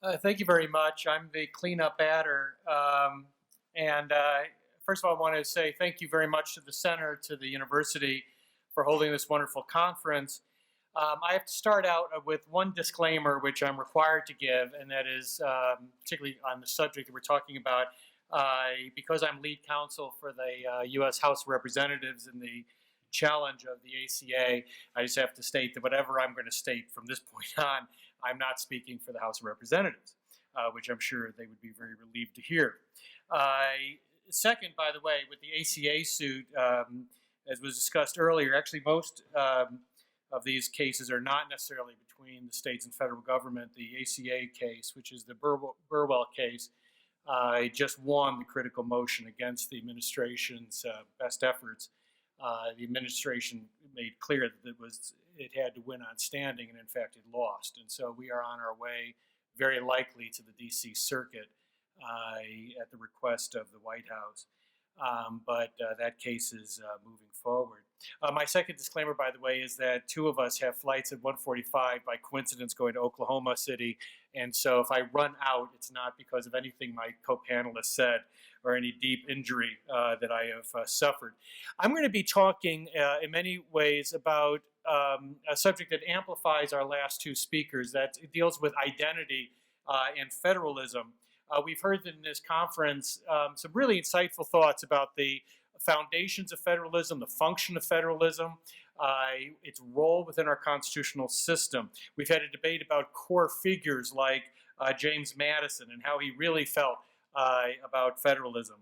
Thank you very much. I'm the cleanup adder. And first of all, I want to say thank you very much to the center, to the university for holding this wonderful conference. I have to start out with one disclaimer, which I'm required to give, and that is particularly on the subject that we're talking about. Because I'm lead counsel for the U.S. House of Representatives in the challenge of the ACA, I just have to state that whatever I'm going to state from this point on, I'm not speaking for the House of Representatives, which I'm sure they would be very relieved to hear. Second, by the way, with the ACA suit, as was discussed earlier, actually most of these cases are not necessarily between the states and federal government. The ACA case, which is the Burwell case, just won the critical motion against the administration's best efforts. The administration made clear that it had to win on standing, and in fact it lost. And so we are on our way, very likely, to the D.C. Circuit at the request of the White House. But that case is moving forward. My second disclaimer, by the way, is that two of us have flights at 1:45 by coincidence going to Oklahoma City. And so if I run out, it's not because of anything my co-panelists said or any deep injury that I have suffered. I'm going to be talking in many ways about a subject that amplifies our last two speakers, that deals with identity and federalism. We've heard in this conference some really insightful thoughts about the foundations of federalism, the function of federalism, its role within our constitutional system. We've had a debate about core figures like James Madison and how he really felt about federalism.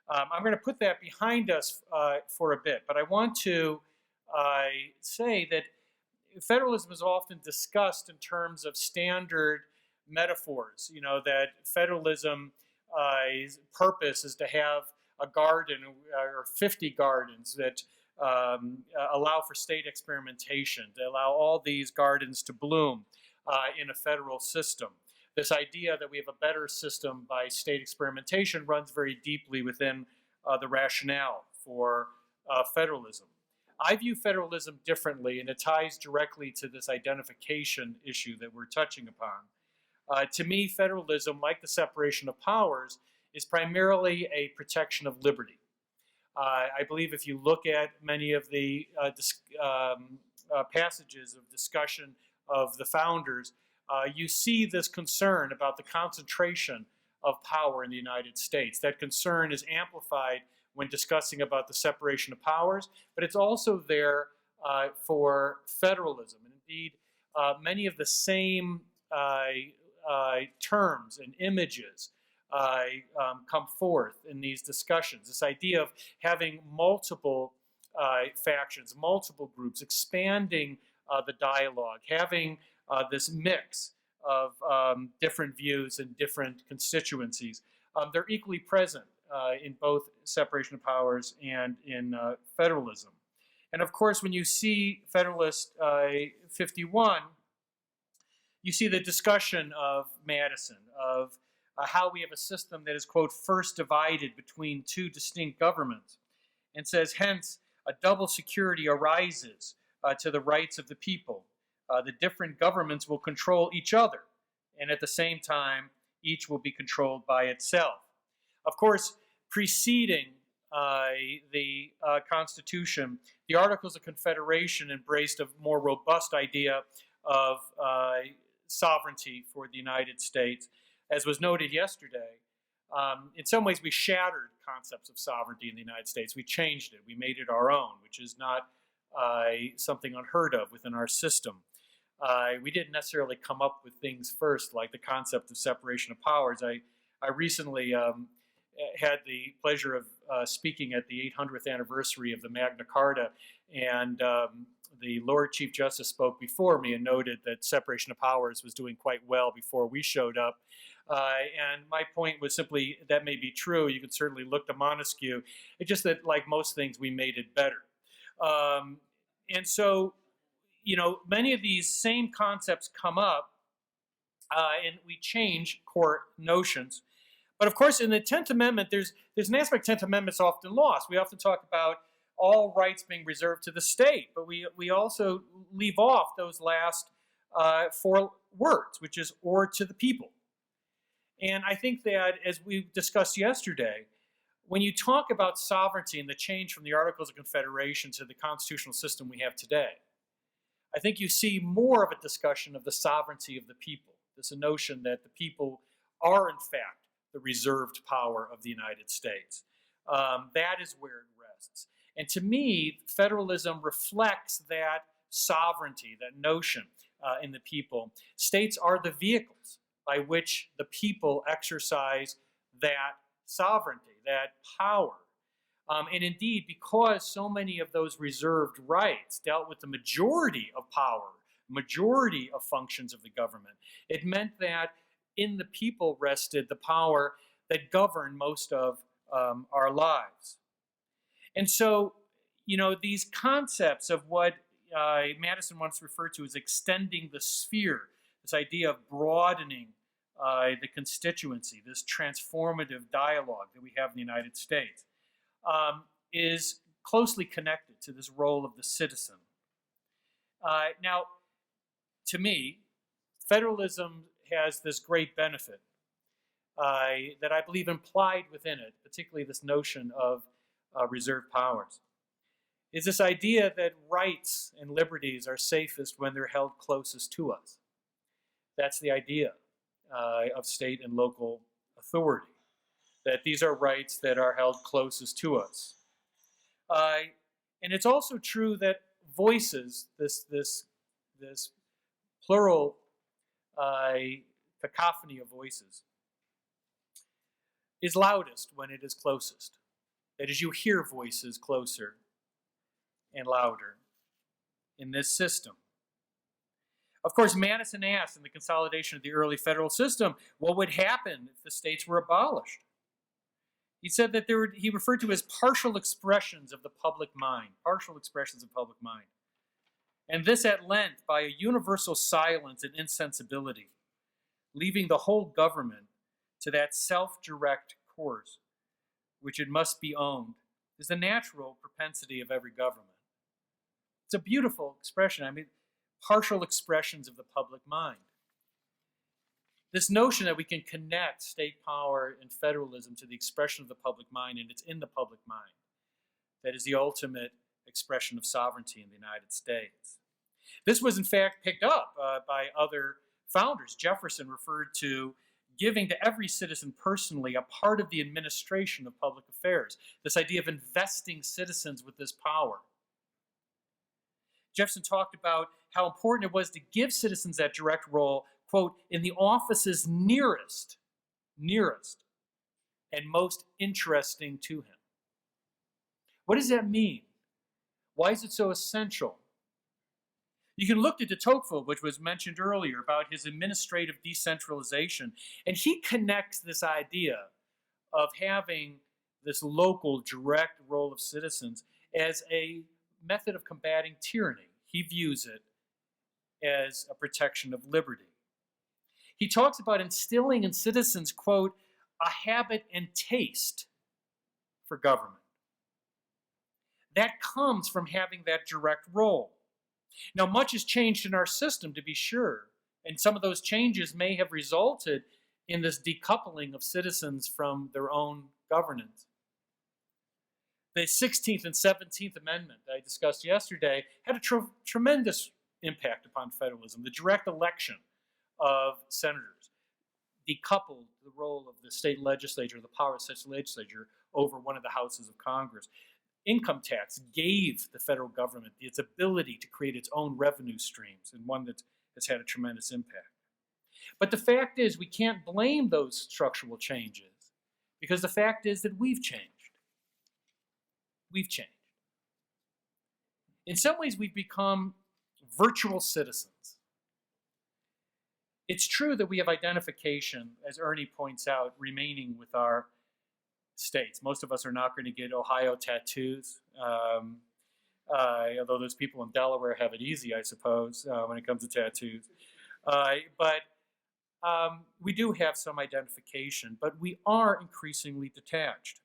I'm going to put that behind us for a bit, but I want to say that federalism is often discussed in terms of standard metaphors. You know, that federalism's purpose is to have a garden or 50 gardens that allow for state experimentation, to allow all these gardens to bloom in a federal system. This idea that we have a better system by state experimentation runs very deeply within the rationale for federalism. I view federalism differently, and it ties directly to this identification issue that we're touching upon. To me, federalism, like the separation of powers, is primarily a protection of liberty. I believe if you look at many of the passages of discussion of the founders, you see this concern about the concentration of power in the United States. That concern is amplified when discussing about the separation of powers, but it's also there for federalism. And indeed, many of the same terms and images come forth in these discussions. This idea of having multiple factions, multiple groups, expanding the dialogue, having this mix of different views and different constituencies. They're equally present in both separation of powers and in federalism. And of course, when you see Federalist 51, you see the discussion of Madison, of how we have a system that is, quote, first divided between two distinct governments, and says, hence, a double security arises to the rights of the people. The different governments will control each other, and at the same time, each will be controlled by itself. Of course, preceding the Constitution, the Articles of Confederation embraced a more robust idea of sovereignty for the United States. As was noted yesterday, in some ways we shattered concepts of sovereignty in the United States. We changed it. We made it our own, which is not something unheard of within our system. We didn't necessarily come up with things first, like the concept of separation of powers. I recently had the pleasure of speaking at the 800th anniversary of the Magna Carta, and the Lord Chief Justice spoke before me and noted that separation of powers was doing quite well before we showed up. And my point was simply that may be true. You could certainly look to Montesquieu. It's just that, like most things, we made it better. And so, you know, many of these same concepts come up, and we change core notions. But of course, in the 10th Amendment, there's an aspect 10th Amendment's often lost. We often talk about all rights being reserved to the state, but we also leave off those last four words, which is "or to the people." And I think that, as we discussed yesterday, when you talk about sovereignty and the change from the Articles of Confederation to the constitutional system we have today, I think you see more of a discussion of the sovereignty of the people. This notion that the people are, in fact, the reserved power of the United States. That is where it rests. And to me, federalism reflects that sovereignty, that notion in the people. States are the vehicles by which the people exercise that sovereignty, that power. And indeed, because so many of those reserved rights dealt with the majority of power, majority of functions of the government, it meant that in the people rested the power that governed most of our lives. And so, these concepts of what Madison once referred to as extending the sphere, this idea of broadening the constituency, this transformative dialogue that we have in the United States, is closely connected to this role of the citizen. Now, to me, federalism has this great benefit that I believe implied within it, particularly this notion of reserved powers, is this idea that rights and liberties are safest when they're held closest to us. That's the idea of state and local authority, that these are rights that are held closest to us. And it's also true that voices, this plural cacophony of voices, is loudest when it is closest. That is, you hear voices closer and louder in this system. Of course, Madison asked in the consolidation of the early federal system, what would happen if the states were abolished? He said that he referred to as partial expressions of the public mind, partial expressions of public mind. And this at length by a universal silence and insensibility, leaving the whole government to that self-direct course, which it must be owned, is the natural propensity of every government. It's a beautiful expression. I mean, partial expressions of the public mind. This notion that we can connect state power and federalism to the expression of the public mind, and it's in the public mind, that is the ultimate expression of sovereignty in the United States. This was in fact picked up by other founders. Jefferson referred to giving to every citizen personally a part of the administration of public affairs, this idea of investing citizens with this power. Jefferson talked about how important it was to give citizens that direct role, quote, in the offices nearest, and most interesting to him. What does that mean? Why is it so essential? You can look at de Tocqueville, which was mentioned earlier, about his administrative decentralization, and he connects this idea of having this local direct role of citizens as a method of combating tyranny. He views it as a protection of liberty. He talks about instilling in citizens, quote, a habit and taste for government. That comes from having that direct role. Now, much has changed in our system, to be sure, and some of those changes may have resulted in this decoupling of citizens from their own governance. The 16th and 17th Amendment that I discussed yesterday had a tremendous impact upon federalism. The direct election of senators decoupled the role of the state legislature, the power of the state legislature, over one of the houses of Congress. Income tax gave the federal government its ability to create its own revenue streams, and one that has had a tremendous impact. But the fact is, we can't blame those structural changes, because the fact is that we've changed. We've changed. In some ways, we've become virtual citizens. It's true that we have identification, as Ernie points out, remaining with our states. Most of us are not going to get Ohio tattoos, although those people in Delaware have it easy, I suppose, when it comes to tattoos. But we do have some identification, but we are increasingly detached.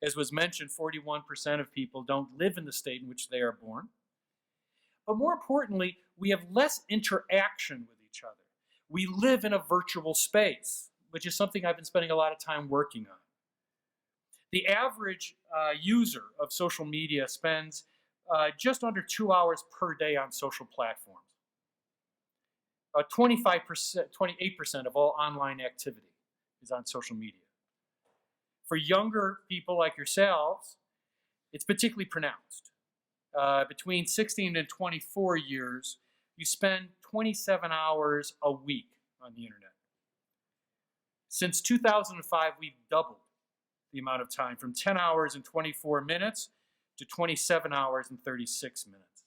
As was mentioned, 41% of people don't live in the state in which they are born. But more importantly, we have less interaction with each other. We live in a virtual space. which is something I've been spending a lot of time working on. The average user of social media spends just under 2 hours per day on social platforms. 25%, 28% of all online activity is on social media. For younger people like yourselves, it's particularly pronounced. Between 16 and 24 years, you spend 27 hours a week on the internet. Since 2005, we've doubled the amount of time from 10 hours and 24 minutes to 27 hours and 36 minutes.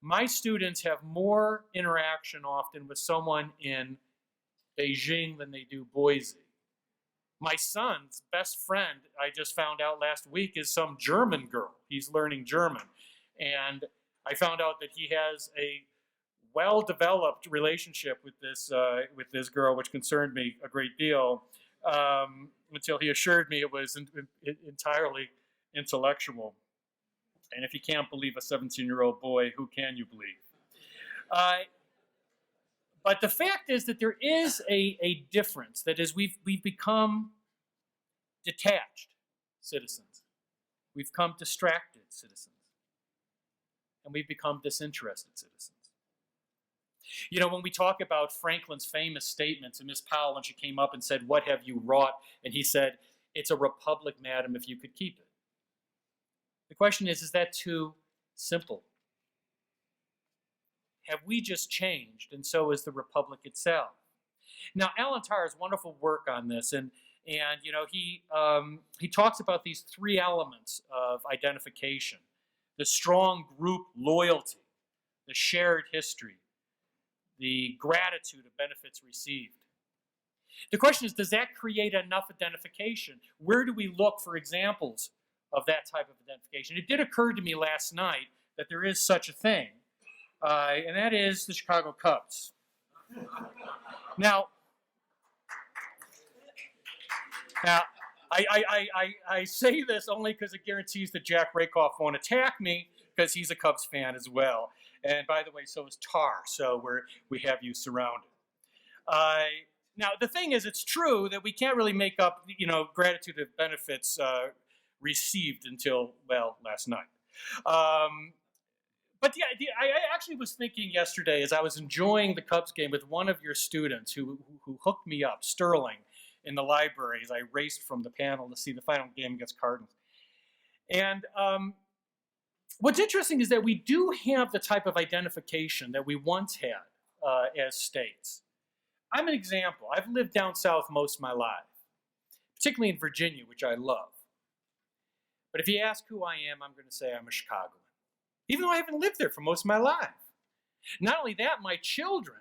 My students have more interaction often with someone in Beijing than they do Boise. My son's best friend, I just found out last week, is some German girl. He's learning German. And I found out that he has a well-developed relationship with this girl, which concerned me a great deal, until he assured me it was entirely intellectual. And if you can't believe a 17-year-old boy, who can you believe? But the fact is that there is a difference. That is, we've become detached citizens. We've become distracted citizens. And we've become disinterested citizens. You know, when we talk about Franklin's famous statements, and Miss Powell, when she came up and said, "What have you wrought?" And he said, "It's a republic, madam, if you could keep it." The question is that too simple? Have we just changed, and so is the republic itself? Now, Alan Tarr's wonderful work on this, and you know, he talks about these three elements of identification: the strong group loyalty, the shared history, the gratitude of benefits received. The question is, does that create enough identification? Where do we look for examples of that type of identification? It did occur to me last night that there is such a thing, and that is the Chicago Cubs. Now, I say this only because it guarantees that Jack Rakoff won't attack me, because he's a Cubs fan as well. And by the way, so is Tar, so we have you surrounded. Now, the thing is, it's true that we can't really make up, you know, gratitude of benefits received until, well, last night. But yeah, I actually was thinking yesterday, as I was enjoying the Cubs game with one of your students who hooked me up, Sterling, in the library as I raced from the panel to see the final game against Cardinals. And what's interesting is that we do have the type of identification that we once had as states. I'm an example. I've lived down south most of my life, particularly in Virginia, which I love. But if you ask who I am, I'm going to say I'm a Chicagoan, even though I haven't lived there for most of my life. Not only that, my children,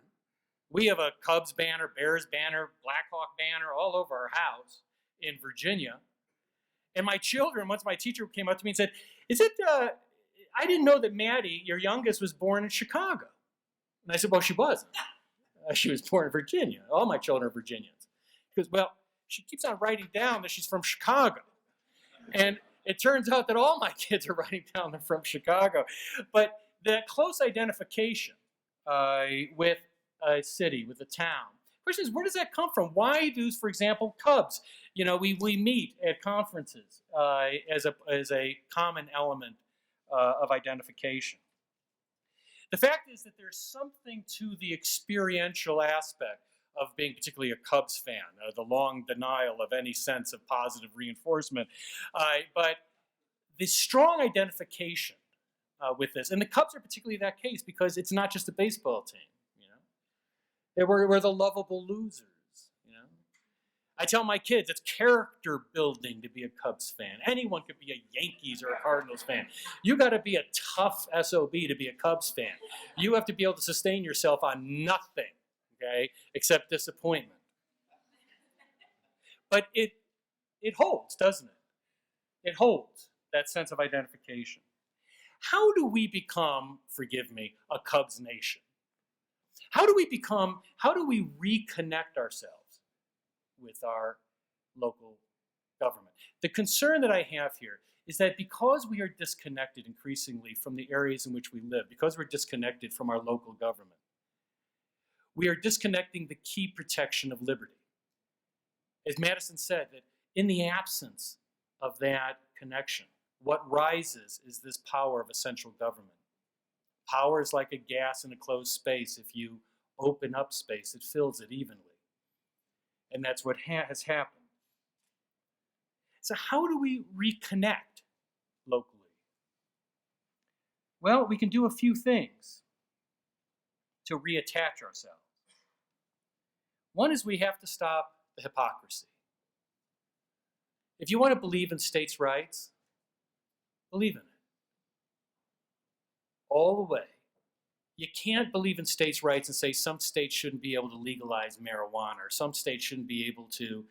we have a Cubs banner, Bears banner, Blackhawk banner all over our house in Virginia. And my children, once my teacher came up to me and said, I didn't know that Maddie, your youngest, was born in Chicago. And I said, well, she wasn't. She was born in Virginia. All my children are Virginians. He goes, well, she keeps on writing down that she's from Chicago. And it turns out that all my kids are writing down they're from Chicago. But that close identification with a city, with a town. The question is, where does that come from? Why do, for example, Cubs, you know, we meet at conferences as a common element of identification? The fact is that there's something to the experiential aspect of being particularly a Cubs fan, the long denial of any sense of positive reinforcement. But the strong identification with this, and the Cubs are particularly that case because it's not just a baseball team, you know. We're the lovable losers, you know. I tell my kids it's character building to be a Cubs fan. Anyone could be a Yankees or a Cardinals fan. You got to be a tough SOB to be a Cubs fan. You have to be able to sustain yourself on nothing, okay, except disappointment. But it holds, doesn't it? It holds that sense of identification. How do we become, forgive me, a Cubs nation? How do we reconnect ourselves with our local government? The concern that I have here is that because we are disconnected increasingly from the areas in which we live, because we're disconnected from our local government, we are disconnecting the key protection of liberty. As Madison said, that in the absence of that connection, what rises is this power of a central government. Power is like a gas in a closed space. If you open up space, it fills it evenly. And that's what has happened. So how do we reconnect locally? Well, we can do a few things to reattach ourselves. One is we have to stop the hypocrisy. If you want to believe in states' rights, believe in it. All the way. You can't believe in states' rights and say some states shouldn't be able to legalize marijuana or some states shouldn't be able to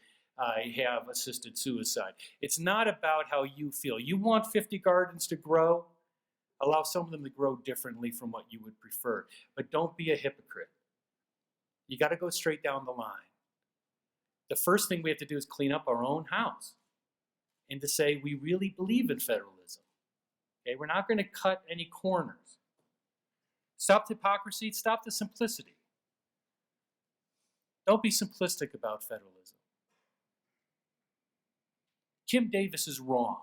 have assisted suicide. It's not about how you feel. You want 50 gardens to grow? Allow some of them to grow differently from what you would prefer. But don't be a hypocrite. You got to go straight down the line. The first thing we have to do is clean up our own house and to say we really believe in federalism. Okay? We're not going to cut any corners. Stop the hypocrisy, stop the simplicity. Don't be simplistic about federalism. Kim Davis is wrong.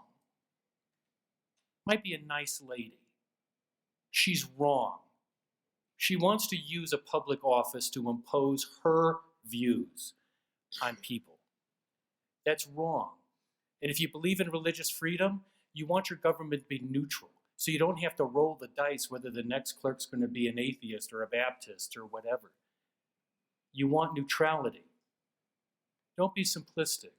Might be a nice lady. She's wrong. She wants to use a public office to impose her views on people. That's wrong. And if you believe in religious freedom, you want your government to be neutral. So you don't have to roll the dice whether the next clerk's going to be an atheist or a Baptist or whatever. You want neutrality. Don't be simplistic.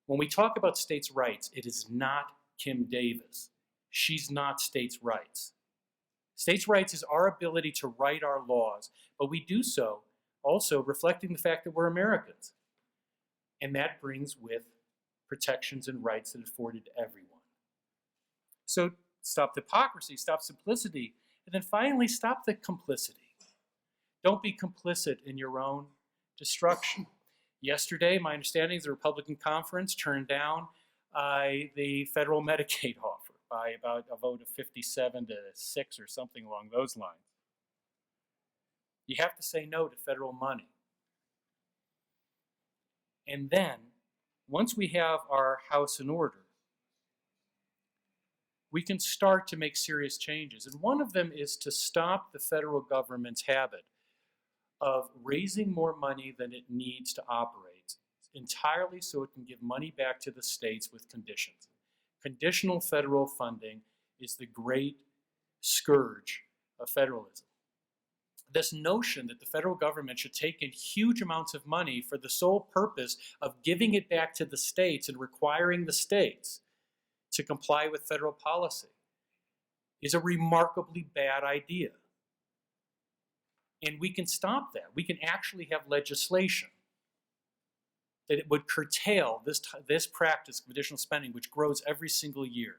When we talk about states' rights, it is not Kim Davis. She's not states' rights. States' rights is our ability to write our laws, but we do so also reflecting the fact that we're Americans. And that brings with protections and rights that are afforded to everyone. So stop the hypocrisy, stop simplicity, and then finally stop the complicity. Don't be complicit in your own destruction. Yesterday, my understanding is the Republican conference turned down the federal Medicaid offer by about a vote of 57 to 6 or something along those lines. You have to say no to federal money. And then, once we have our house in order, we can start to make serious changes. And one of them is to stop the federal government's habit of raising more money than it needs to operate, entirely so it can give money back to the states with conditions. Conditional federal funding is the great scourge of federalism. This notion that the federal government should take in huge amounts of money for the sole purpose of giving it back to the states and requiring the states to comply with federal policy is a remarkably bad idea. And we can stop that. We can actually have legislation that it would curtail this practice of additional spending, which grows every single year.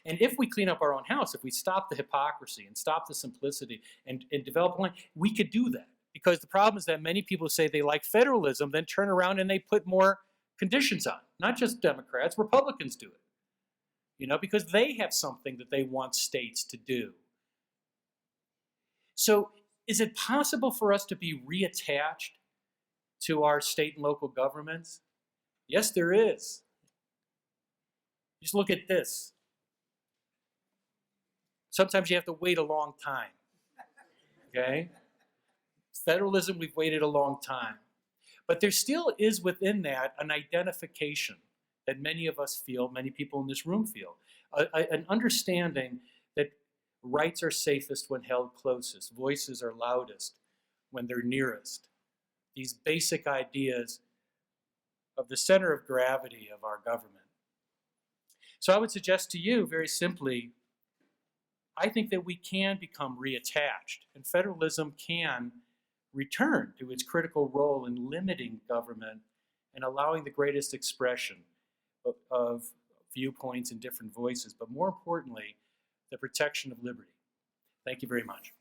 And if we clean up our own house, if we stop the hypocrisy and stop the simplicity and develop a line, we could do that. Because the problem is that many people say they like federalism, then turn around and they put more conditions on. Not just Democrats, Republicans do it. Because they have something that they want states to do. So is it possible for us to be reattached to our state and local governments? Yes, there is. Just look at this. Sometimes you have to wait a long time. Okay? Federalism, we've waited a long time. But there still is within that an identification that many of us feel, many people in this room feel, an understanding that rights are safest when held closest, voices are loudest when they're nearest. These basic ideas of the center of gravity of our government. So I would suggest to you, very simply, I think that we can become reattached, and federalism can return to its critical role in limiting government and allowing the greatest expression of viewpoints and different voices, but more importantly, the protection of liberty. Thank you very much.